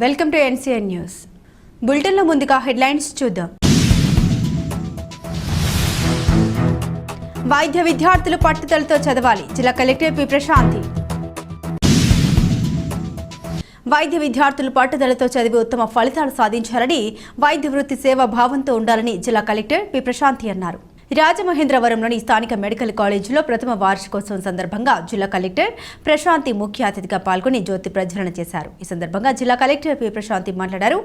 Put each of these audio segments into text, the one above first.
Welcome to NCN news. బులెటిన్లో ముందుగా headlines చూద్దాం. వైద్య విద్యార్థులు పట్టుదలతో చదవాలి, జిల్లా కలెక్టర్ పి ప్రశాంతి. వైద్య విద్యార్థులు పట్టుదలతో చదివి ఉత్తమ ఫలితాలు సాధించాలని, వైద్య వృత్తి సేవా భావంతో ఉండాలని జిల్లా కలెక్టర్ పి ప్రశాంతి అన్నారు. రాజమహేంద్రవరంలోని స్థానిక మెడికల్ కాలేజీలో ప్రథమ వార్షికోత్సవం సందర్భంగా జిల్లా కలెక్టర్ ప్రశాంతి ముఖ్య అతిథిగా పాల్గొని జ్యోతి ప్రజ్వలన చేశారు. ఈ సందర్భంగా జిల్లా కలెక్టర్ పి ప్రశాంతి మాట్లాడారు.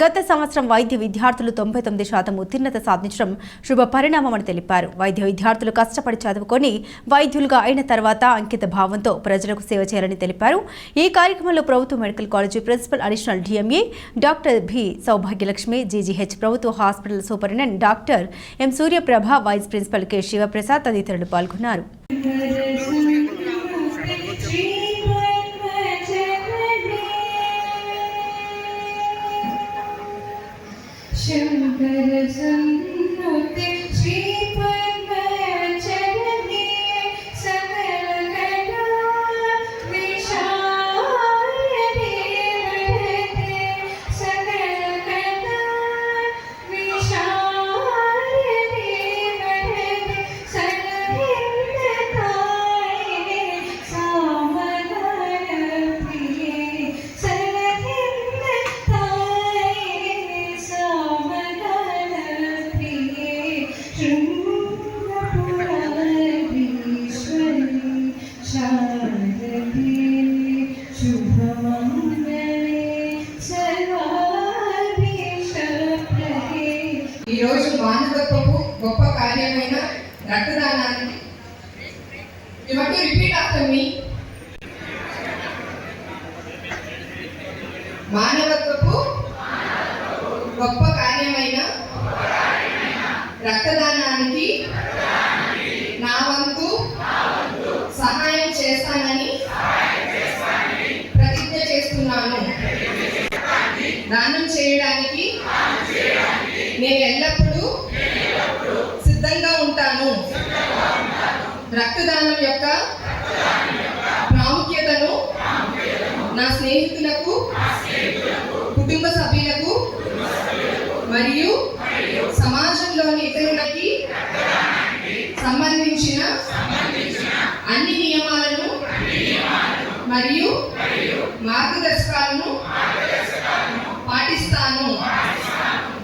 గత సంవత్సరం వైద్య విద్యార్థులు 99% ఉత్తీర్ణత సాధించడం శుభ పరిణామమని తెలిపారు. వైద్య విద్యార్థులు కష్టపడి చదువుకొని వైద్యులుగా అయిన తర్వాత అంకిత భావంతో ప్రజలకు సేవ చేయాలని తెలిపారు. ఈ కార్యక్రమంలో ప్రభుత్వ medical college principal additional DMA doctor B Soubhagyalakshmi, GGH ప్రభుత్వ hospital superintendent doctor M Suryaprabha, vice principal K Sivaprasad తదితరులు పాల్గొన్నారు. ఈరోజు మానవత్వపు గొప్ప కార్యమైన రక్తదానానికి రిపీట్ ఆఫ్టర్ మీ. మానవత్వపు గొప్ప కార్యమైన రక్తదానానికి నా వంతు సహాయం చేస్తానని ప్రతిజ్ఞ చేస్తున్నాను. దానం చేయడానికి నేను ఎల్లప్పుడూ సిద్ధంగా ఉంటాను. రక్తదానం యొక్క ప్రాముఖ్యతను నా స్నేహితులకు, కుటుంబ సభ్యులకు మరియు సమాజంలోని ఇతరులకి సంబంధించిన అన్ని నియమాలను మరియు మార్గదర్శకాలను పాటిస్తాను.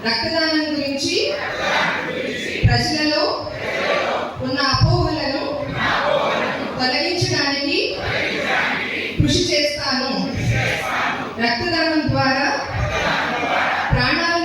రక్తదానం గురించి ప్రజలలో ఉన్న అపోహలను తొలగించడానికి కృషి చేస్తాను. రక్తదానం ద్వారా ప్రాణాల